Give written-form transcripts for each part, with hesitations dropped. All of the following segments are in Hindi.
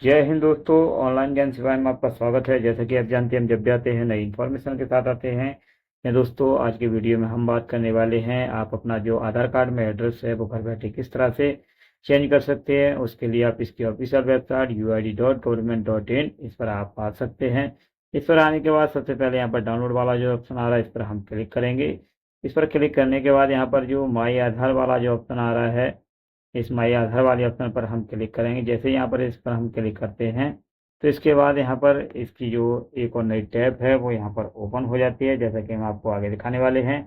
जय हिंद दोस्तों। ऑनलाइन ज्ञान सेवाएं में आपका स्वागत है। जैसा कि आप जानते हैं, हम जब भी आते हैं नई इन्फॉर्मेशन के साथ आते हैं। दोस्तों, आज की वीडियो में हम बात करने वाले हैं, आप अपना जो आधार कार्ड में एड्रेस है वो घर बैठे किस तरह से चेंज कर सकते हैं। उसके लिए आप इसकी ऑफिशियल वेबसाइट uid.government.in इस पर आप आ सकते हैं। इस पर आने के बाद सबसे पहले यहाँ पर डाउनलोड वाला जो ऑप्शन आ रहा है इस पर हम क्लिक करेंगे। इस पर क्लिक करने के बाद यहाँ पर जो माई आधार वाला जो ऑप्शन आ रहा है, इस माई आधार वाले ऑप्शन पर हम क्लिक करेंगे। जैसे यहाँ पर इस पर हम क्लिक करते हैं तो इसके बाद यहाँ पर इसकी जो एक और नई टैब है वो यहाँ पर ओपन हो जाती है, जैसा कि हम आपको आगे दिखाने वाले हैं।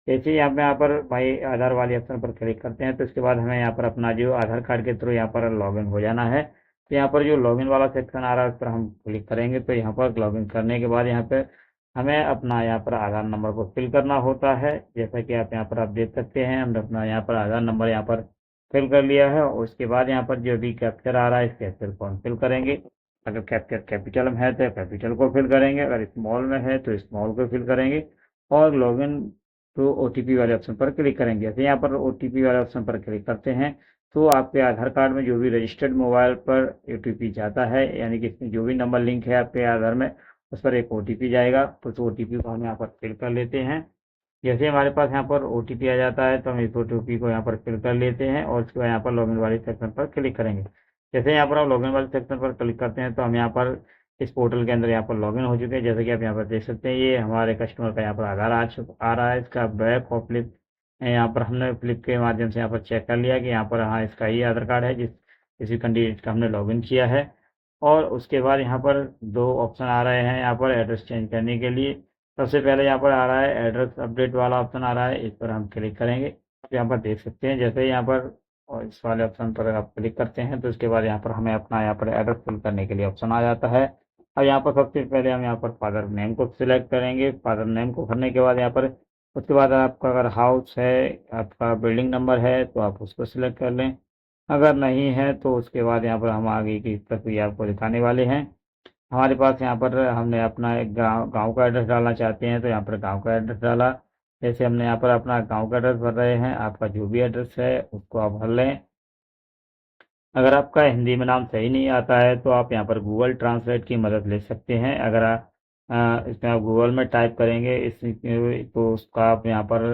जैसे ही यहाँ पर माई आधार वाले ऑप्शन पर क्लिक करते हैं तो इसके बाद हमें यहाँ पर अपना जो आधार कार्ड के थ्रू यहाँ पर लॉगिन हो जाना है। तो यहाँ पर जो लॉगिन वाला सेक्शन आ रहा है उस पर हम क्लिक करेंगे। तो यहाँ पर लॉगिन करने के बाद यहाँ पर हमें अपना यहाँ पर आधार नंबर को फिल करना होता है। जैसा कि आप यहाँ पर आप देख सकते हैं, हमने अपना यहाँ पर आधार नंबर यहाँ पर फिल कर लिया है। और उसके बाद यहाँ पर जो भी कैप्चर आ रहा है इस कैप्चर को हम फिल करेंगे। अगर कैप्चर कैपिटल में है तो कैपिटल को फिल करेंगे, अगर स्मॉल में है तो स्मॉल को फिल करेंगे। और लॉगिन टू ओटीपी वाले ऑप्शन पर क्लिक करेंगे। जैसे यहाँ पर ओटीपी वाले ऑप्शन पर क्लिक करते हैं तो आपके आधार कार्ड में जो भी रजिस्टर्ड मोबाइल पर ओटीपी जाता है, यानी कि इसमें जो भी नंबर लिंक है आपके आधार में उस पर एक ओटीपी जाएगा। तो उस ओटीपी को हम यहाँ पर फिल कर लेते हैं। जैसे हमारे पास यहाँ पर ओटीपी आ जाता है तो हम इस ओटीपी को यहाँ पर फिल कर लेते हैं और उसके बाद यहाँ पर लॉगिन वाले सेक्शन पर क्लिक करेंगे। जैसे यहाँ पर हम लॉगिन वाले सेक्शन पर क्लिक करते हैं तो हम यहाँ पर इस पोर्टल के अंदर यहाँ पर लॉगिन हो चुके हैं। जैसे कि आप यहाँ पर देख सकते हैं, ये हमारे कस्टमर का यहाँ पर आधार आ रहा है। इसका बैक और फ्लिप यहाँ पर हमने फ्लिप के माध्यम से यहाँ पर चेक कर लिया कि यहाँ पर हाँ इसका ही आधार कार्ड है जिस कैंडिडेट का हमने लॉगिन किया है। और उसके बाद यहाँ पर दो ऑप्शन आ रहे हैं यहाँ पर एड्रेस चेंज करने के लिए। सबसे पहले यहाँ पर आ रहा है एड्रेस अपडेट वाला ऑप्शन आ रहा है, इस पर हम क्लिक करेंगे। आप यहाँ पर देख सकते हैं, जैसे ही यहाँ पर और इस वाले ऑप्शन पर आप क्लिक करते हैं तो उसके बाद यहाँ पर हमें अपना यहाँ पर एड्रेस फिल करने के लिए ऑप्शन आ जाता है। अब यहाँ पर सबसे पहले हम यहाँ पर फादर नेम को सिलेक्ट करेंगे। फादर नेम को करने के बाद यहाँ पर उसके बाद आपका अगर हाउस है, आपका बिल्डिंग नंबर है तो आप उसको सिलेक्ट कर लें। अगर नहीं है तो उसके बाद यहाँ पर हम आगे की प्रक्रिया आपको दिखाने वाले हैं। हमारे पास यहाँ पर हमने अपना एक गांव का एड्रेस डालना चाहते हैं तो यहाँ पर गांव का एड्रेस डाला। जैसे हमने यहाँ पर अपना गांव का एड्रेस भर रहे हैं, आपका जो भी एड्रेस है उसको आप भर लें। अगर आपका हिंदी में नाम सही नहीं आता है तो आप यहाँ पर गूगल ट्रांसलेट की मदद ले सकते हैं। अगर इसमें आप गूगल में टाइप करेंगे तो उसका आप यहाँ पर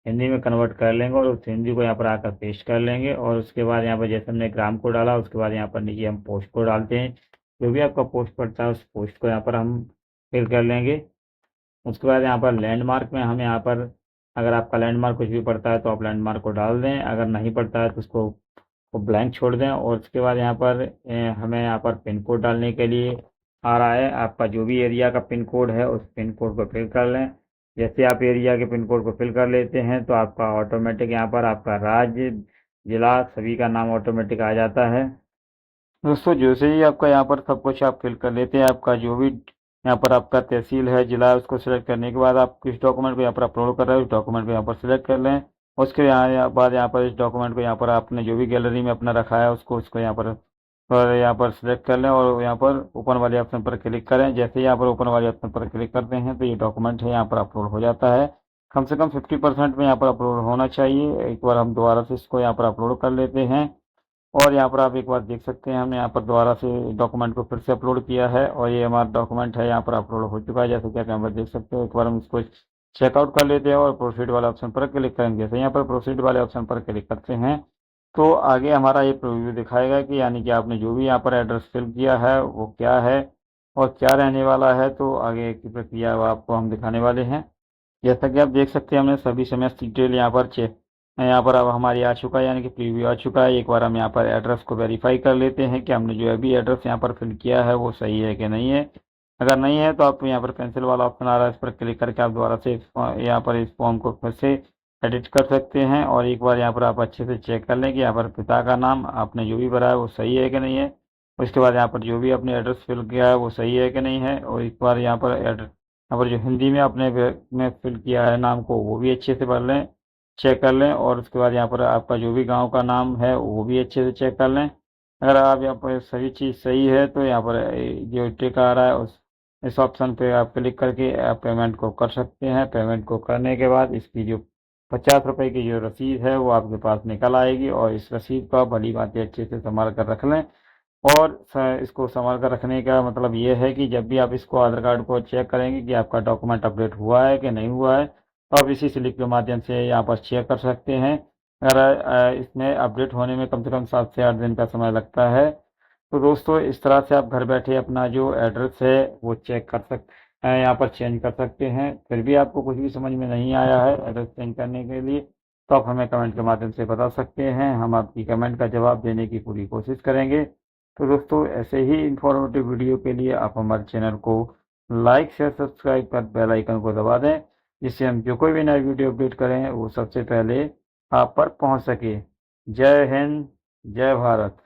हिंदी में कन्वर्ट कर लेंगे और उस हिंदी को यहाँ पर आकर पेस्ट कर लेंगे। और उसके बाद यहाँ पर जैसे हमने ग्राम को डाला उसके बाद यहाँ पर नीचे हम पोस्ट को डालते हैं। जो भी आपका पोस्ट पड़ता है उस पोस्ट को यहाँ पर हम फिल कर लेंगे। उसके बाद यहाँ पर लैंडमार्क में हम यहाँ पर अगर आपका लैंडमार्क कुछ भी पड़ता है तो आप लैंडमार्क को डाल दें, अगर नहीं पड़ता है तो उसको को ब्लैंक छोड़ दें। और उसके बाद यहाँ पर हमें यहाँ पर पिन कोड डालने के लिए आ रहा है, आपका जो भी एरिया का पिन कोड है उस पिन कोड को फिल कर लें। जैसे आप एरिया के पिन कोड को फिल कर लेते हैं तो आपका ऑटोमेटिक यहाँ पर आपका राज्य, जिला सभी का नाम ऑटोमेटिक आ जाता है। दोस्तों, जैसे ही आपका यहाँ पर सब कुछ आप फिल कर लेते हैं, आपका जो भी यहाँ पर आपका तहसील है, जिला है, उसको सिलेक्ट करने के बाद आप किस डॉक्यूमेंट को यहाँ पर अपलोड कर रहे हो उस डॉक्यूमेंट को यहाँ पर सिलेक्ट कर लें। उसके बाद यहाँ पर इस डॉक्यूमेंट को यहाँ पर आपने जो भी गैलरी में अपना रखा है उसको यहाँ पर सिलेक्ट कर लें और यहाँ पर ओपन वाले ऑप्शन पर क्लिक करें। जैसे ही यहाँ पर ओपन वाले ऑप्शन पर क्लिक करते हैं तो ये डॉक्यूमेंट है यहाँ पर अपलोड हो जाता है। कम से कम 50% में यहाँ पर अपलोड होना चाहिए। एक बार हम दोबारा से इसको यहाँ पर अपलोड कर लेते हैं और यहाँ पर आप एक बार देख सकते हैं, हमने यहाँ पर दोबारा से डॉक्यूमेंट को फिर से अपलोड किया है और ये हमारा डॉक्यूमेंट है यहाँ पर अपलोड हो चुका है। जैसे कि आप यहाँ पर देख सकते हैं, एक बार हम इसको चेकआउट कर लेते हैं और प्रोसीड वाले ऑप्शन पर क्लिक करेंगे। जैसे यहाँ पर प्रोसीड वाले ऑप्शन पर क्लिक करते हैं तो आगे हमारा ये प्रीव्यू दिखाएगा कि यानी कि आपने जो भी यहाँ पर एड्रेस फिल किया है वो क्या है और क्या रहने वाला है। तो आगे की प्रक्रिया आपको हम दिखाने वाले हैं। जैसा कि आप देख सकते हैं, हमने सभी समस्त डिटेल यहाँ पर अब हमारी आ चुका है, यानी कि प्रीव्यू आ चुका है। एक बार हम यहाँ पर एड्रेस को वेरीफाई कर लेते हैं कि हमने जो अभी एड्रेस यहाँ पर फिल किया है वो सही है कि नहीं है। अगर नहीं है तो आप यहाँ पर कैंसिल वाला ऑप्शन आ रहा है, इस पर क्लिक करके आप दोबारा से यहाँ पर इस फॉर्म को फिर से एडिट कर सकते हैं। और एक बार यहाँ पर आप अच्छे से चेक कर लें कि यहाँ पर पिता का नाम आपने जो भी भरा है वो सही है कि नहीं है। उसके बाद यहाँ पर जो भी आपने एड्रेस फिल किया है वो सही है कि नहीं है। और एक बार यहाँ पर जो हिंदी में आपने में फिल किया है नाम को वो भी अच्छे से भर लें, चेक कर लें। और उसके बाद यहाँ पर आपका जो भी गांव का नाम है वो भी अच्छे से चेक कर लें। अगर आप यहाँ पर सभी चीज़ सही है तो यहाँ पर जो टिक आ रहा है इस ऑप्शन पे आप क्लिक करके आप पेमेंट को कर सकते हैं। पेमेंट को करने के बाद इसकी जो 50 रुपये की जो रसीद है वो आपके पास निकल आएगी और इस रसीद को आप भली बात अच्छे से संभाल कर रख लें। और इसको संभाल कर रखने का मतलब ये है कि जब भी आप इसको आधार कार्ड को चेक करेंगे कि आपका डॉक्यूमेंट अपडेट हुआ है कि नहीं हुआ है, तो आप इसी स्लिप के माध्यम से यहाँ पर चेक कर सकते हैं। अगर इसमें अपडेट होने में कम से कम 7 से 8 दिन का समय लगता है। तो दोस्तों इस तरह से आप घर बैठे अपना जो एड्रेस है वो चेक कर सकते हैं, यहाँ पर चेंज कर सकते हैं। फिर भी आपको कुछ भी समझ में नहीं आया है एड्रेस चेंज करने के लिए, तो आप हमें कमेंट के माध्यम से बता सकते हैं। हम आपकी कमेंट का जवाब देने की पूरी कोशिश करेंगे। तो दोस्तों ऐसे ही इंफॉर्मेटिव वीडियो के लिए आप हमारे चैनल को लाइक शेयर सब्सक्राइब कर बेल आइकन को दबा दें, जिससे हम जो कोई भी नई वीडियो अपडेट करें वो सबसे पहले आप पर पहुंच सके। जय हिंद, जय भारत।